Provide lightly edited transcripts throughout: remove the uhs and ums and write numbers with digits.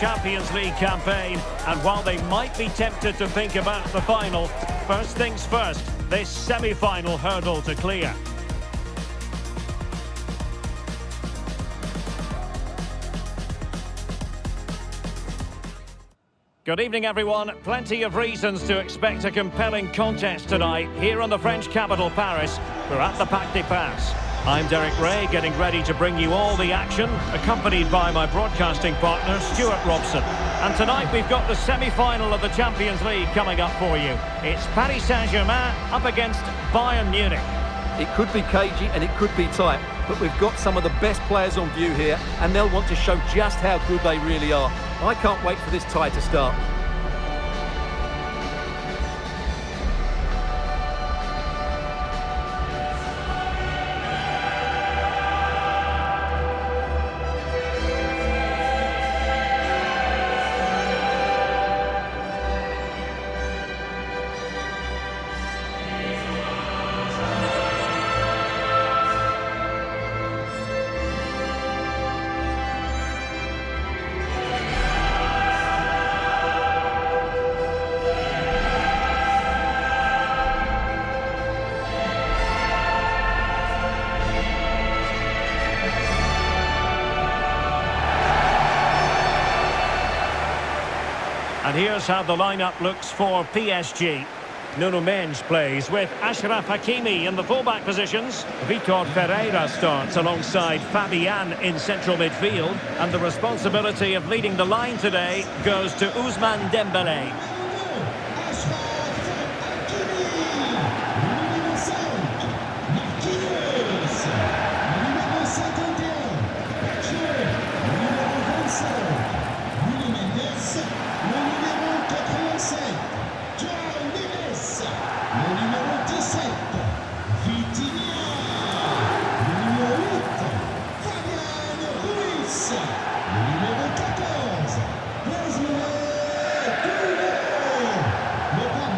Champions League campaign, and while they might be tempted to think about the final, first things first, this semi-final hurdle to clear. Good evening, everyone. Plenty of reasons to expect a compelling contest tonight here in the French capital, Paris. We're at the Parc des Princes. I'm Derek Ray, getting ready to bring you all the action, accompanied by my broadcasting partner, Stuart Robson. And tonight we've got the semi-final of the Champions League coming up for you. It's Paris Saint-Germain up against Bayern Munich. It could be cagey and it could be tight, but we've got some of the best players on view here, and they'll want to show just how good they really are. I can't wait for this tie to start. And here's how the lineup looks for PSG. Nuno Mendes plays with Achraf Hakimi in the fullback positions. Vitor Ferreira starts alongside Fabian in central midfield. And the responsibility of leading the line today goes to Ousmane Dembélé.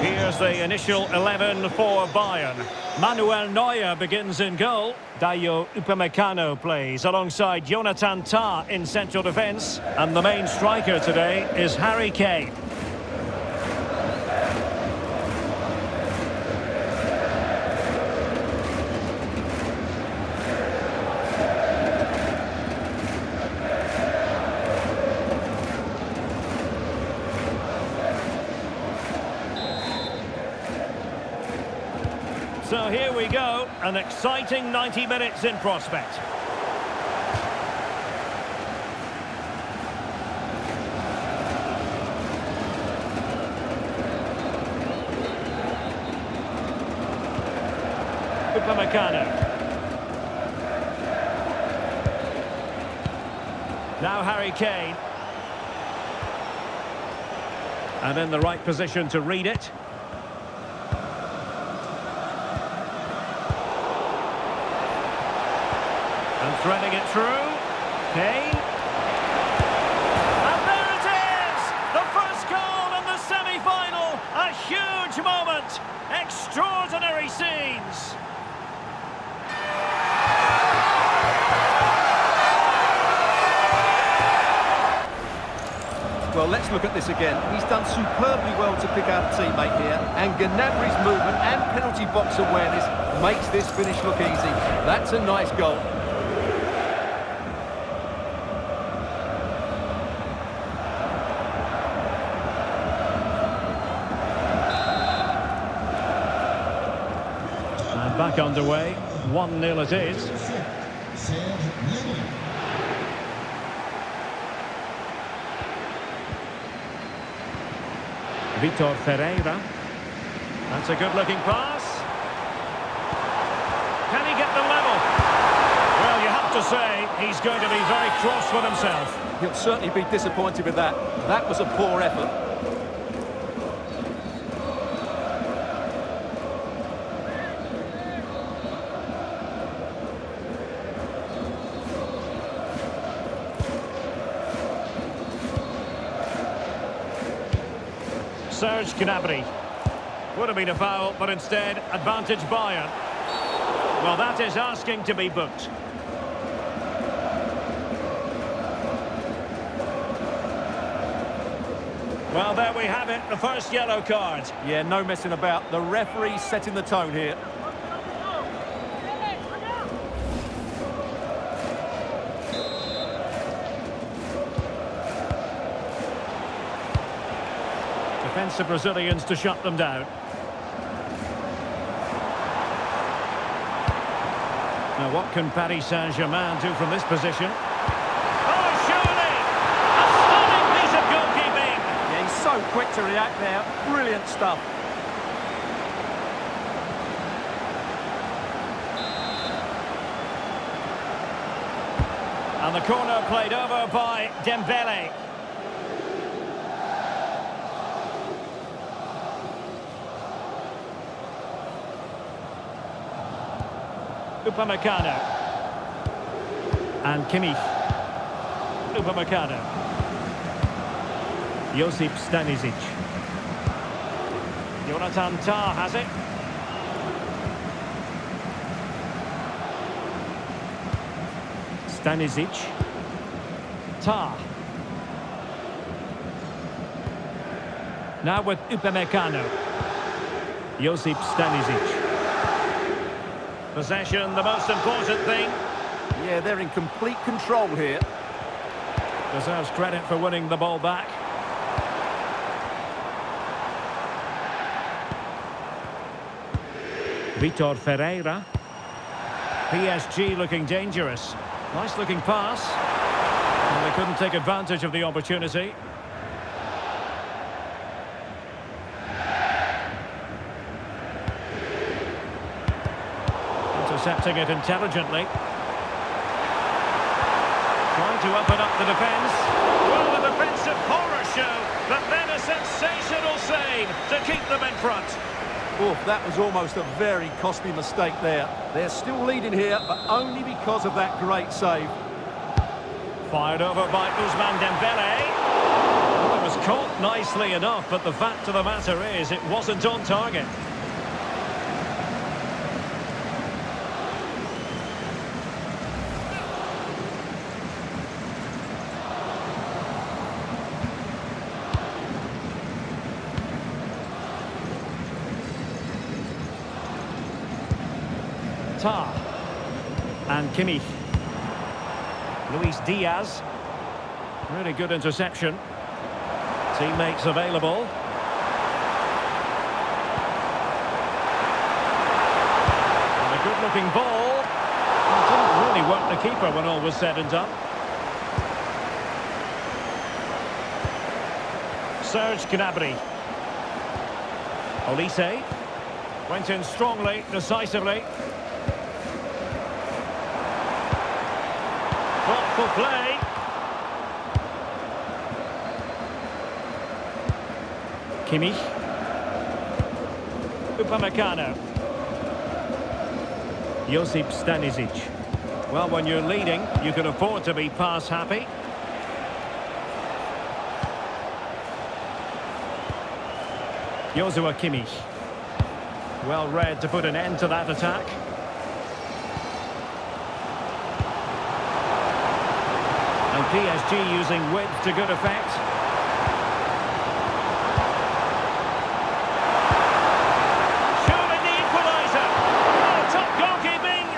Here's the initial 11 for Bayern. Manuel Neuer begins in goal. Dayo Upamecano plays alongside Jonathan Tah in central defence. And the main striker today is Harry Kane. So here we go, an exciting 90 minutes in prospect. Upamecano. Now Harry Kane. And in the right position to read it. And threading it through, Kane. And there it is! The first goal in the semi-final! A huge moment! Extraordinary scenes! Well, let's look at this again. He's done superbly well to pick out a teammate here, and Gnabry's movement and penalty box awareness makes this finish look easy. That's a nice goal. And back underway, 1-0 it is. Vitor Ferreira. That's a good-looking pass. Can he get the level? Well, you have to say he's going to be very cross with himself. He'll certainly be disappointed with that. That was a poor effort. Serge Gnabry. Would have been a foul, but instead, advantage Bayern. Well, that is asking to be booked. Well, there we have it, the first yellow card. Yeah, no messing about. The referee setting the tone here. Defensive Brazilians to shut them down. Now, what can Paris Saint-Germain do from this position? Oh, surely! A stunning piece of goalkeeping! Yeah, he's so quick to react there. Brilliant stuff. And the corner played over by Dembele. Upamecano. And Kimmich. Upamecano. Josip Stanisic. Jonathan Tah has it. Stanisic. Tah. Now with Upamecano. Josip Stanisic. Possession, the most important thing. Yeah, they're in complete control here. Deserves credit for winning the ball back. Vitor Ferreira. PSG looking dangerous. Nice looking pass. And they couldn't take advantage of the opportunity. Intercepting it intelligently. Trying to open up the defence. Well, a defensive horror show, but then a sensational save to keep them in front. Oh, that was almost a very costly mistake there. They're still leading here, but only because of that great save. Fired over by Ousmane Dembele. Well, it was caught nicely enough, but the fact of the matter is it wasn't on target. Tah and Kimmich. Luis Diaz. Really good interception. Teammates available. And a good-looking ball. It didn't really work the keeper when all was said and done. Serge Gnabry. Olise. Went in strongly, decisively. Thoughtful play. Kimmich. Upamecano. Josip Stanisic. Well, when you're leading, you can afford to be pass happy. Joshua Kimmich. Well read to put an end to that attack. And PSG using width to good effect. Surely the equaliser. Oh, top goalkeeping.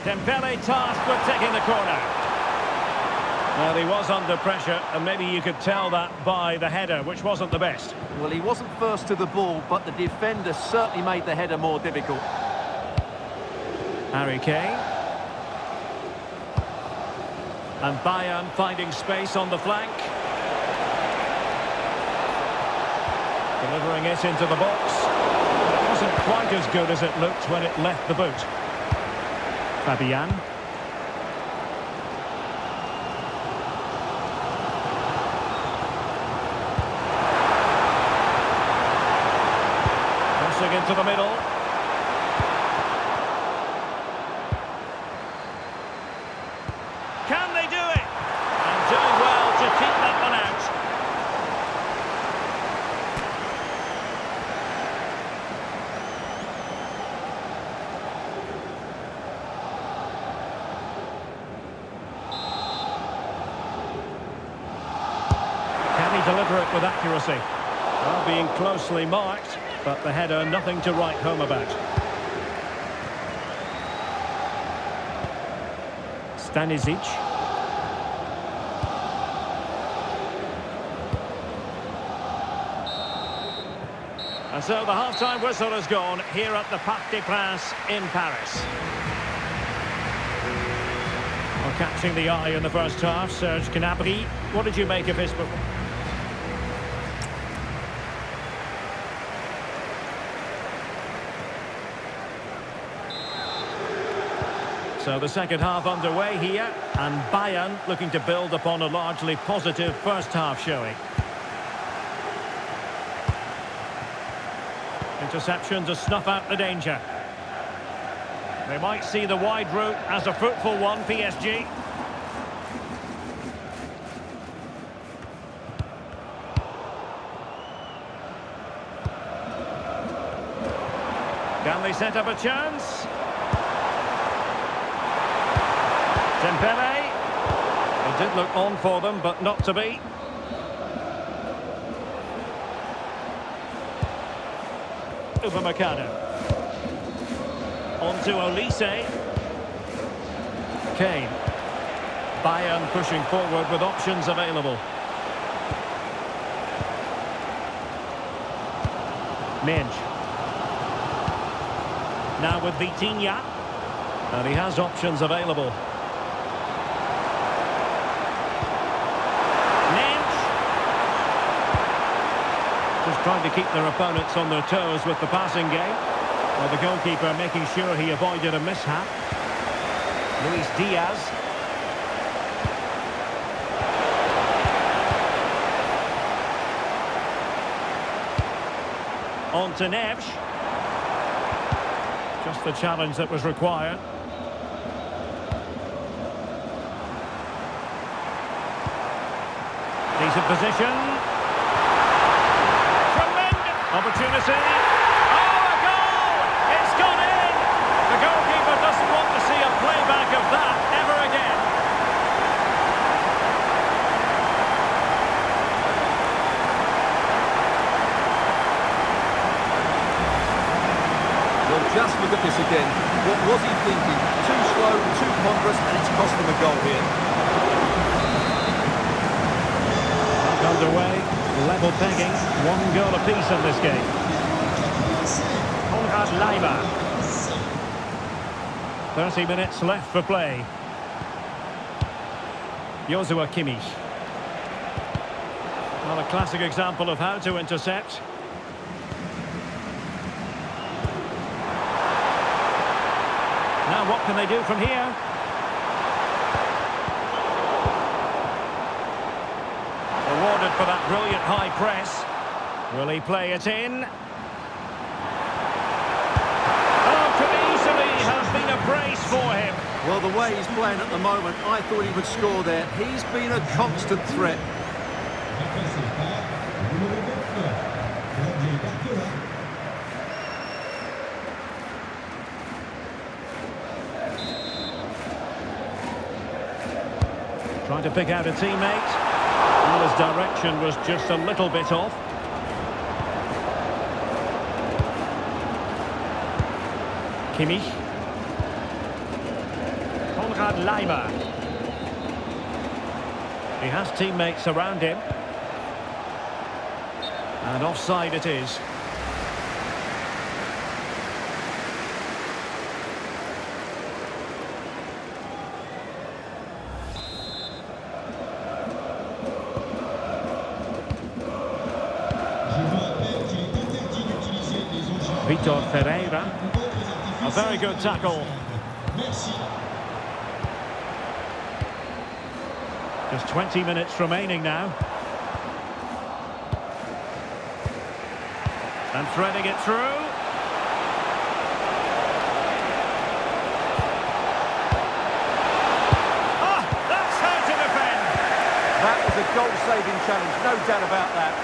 Dembele tasked with taking the corner. Well, he was under pressure, and maybe you could tell that by the header, which wasn't the best. Well, he wasn't first to the ball, but the defender certainly made the header more difficult. Harry Kane. And Bayern finding space on the flank. Delivering it into the box. It wasn't quite as good as it looked when it left the boot. Fabian. Into the middle. Can they do it? And doing well to keep that one deliver it with accuracy. Well, being closely marked, but the header nothing to write home about. Stanisic. And so the half-time whistle has gone here at the Parc des Princes in Paris. Well, catching the eye in the first half, Serge Gnabry. What did you make of his performance? So the second half underway here, and Bayern looking to build upon a largely positive first half showing. Interception to snuff out the danger. They might see the wide route as a fruitful one, PSG. Can they set up a chance? Dembele. It did look on for them, but not to be. Upamecano. On to Olise. Kane. Bayern pushing forward with options available. Minge. Now with Vitinha. And he has options available. Just trying to keep their opponents on their toes with the passing game. Well, the goalkeeper making sure he avoided a mishap. Luis Diaz. On to Neves. Just the challenge that was required. Decent position. Opportunity. Oh, a goal! It's gone in! The goalkeeper doesn't want to see a playback of that ever again. Well, just look at this again. What was he thinking? Too slow, too ponderous, and it's cost him a goal here. Back underway. Level pegging, one goal apiece in this game. Konrad Leimer. 30 minutes left for play. Joshua Kimmich. Well, a classic example of how to intercept. Now what can they do from here? Rewarded for that brilliant high press. Will he play it in? Oh, could easily have been a brace for him. Well, the way he's playing at the moment, I thought he would score there. He's been a constant threat. Trying to pick out a teammate. Well, his direction was just a little bit off. Kimmich. Konrad Leimer. He has teammates around him. And offside it is. Vitor Ferreira. A very good tackle. Just 20 minutes remaining now. And threading it through. Ah, that's how to defend. That was a goal-saving challenge, no doubt about that.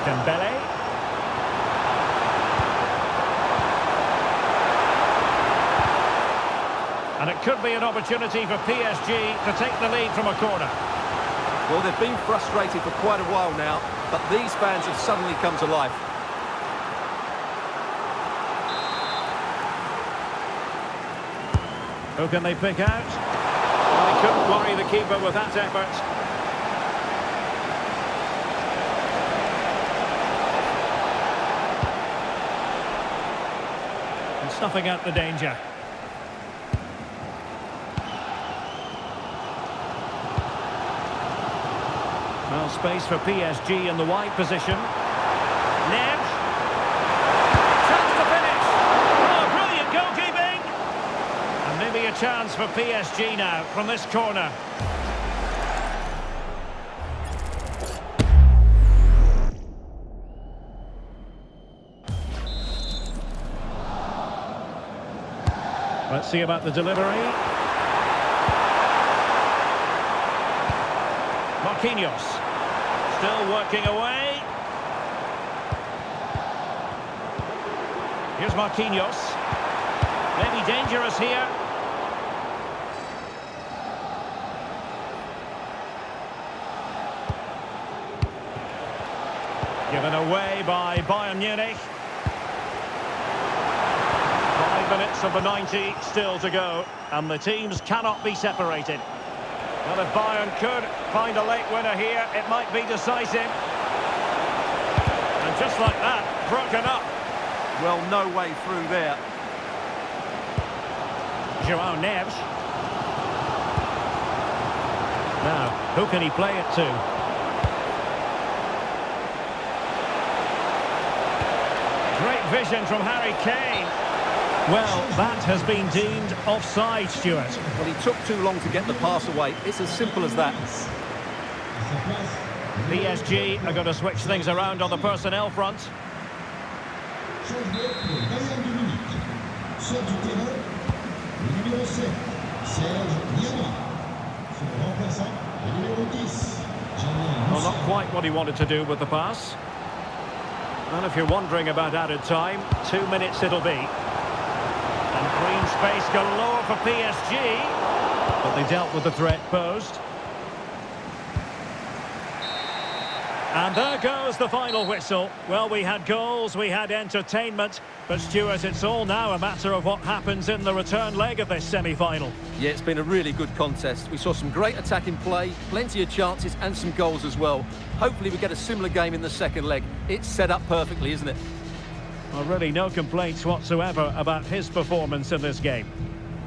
Dembele. And it it could be an opportunity for PSG to take the lead from a corner. Well, they've been frustrated for quite a while now, but these fans have suddenly come to life. Who can they pick out? Well, they couldn't worry the keeper with that effort. And snuffing out the danger. Well, space for PSG in the wide position. Neves. Chance to finish. Oh, brilliant goalkeeping. And maybe a chance for PSG now from this corner. Let's see about the delivery. Marquinhos. Still working away. Here's Marquinhos. Maybe dangerous here. Given away by Bayern Munich. 5 minutes of the 90 still to go, and the teams cannot be separated. Well, if Bayern could find a late winner here, it might be decisive. And just like that, broken up. Well, no way through there. João Neves. Now, who can he play it to? Great vision from Harry Kane. Well, that has been deemed offside, Stuart. Well, he took too long to get the pass away. It's as simple as that. PSG are going to switch things around on the personnel front. Well, not quite what he wanted to do with the pass. And if you're wondering about added time, 2 minutes it'll be. And green space galore for PSG. But they dealt with the threat posed. And there goes the final whistle. Well, we had goals, we had entertainment. But Stuart, it's all now a matter of what happens in the return leg of this semi-final. Yeah, it's been a really good contest. We saw some great attacking play, plenty of chances and some goals as well. Hopefully we get a similar game in the second leg. It's set up perfectly, isn't it? Well, really no complaints whatsoever about his performance in this game.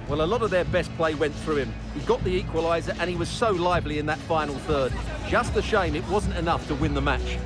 Well, a lot of their best play went through him. He got the equaliser and he was so lively in that final third. Just a shame it wasn't enough to win the match.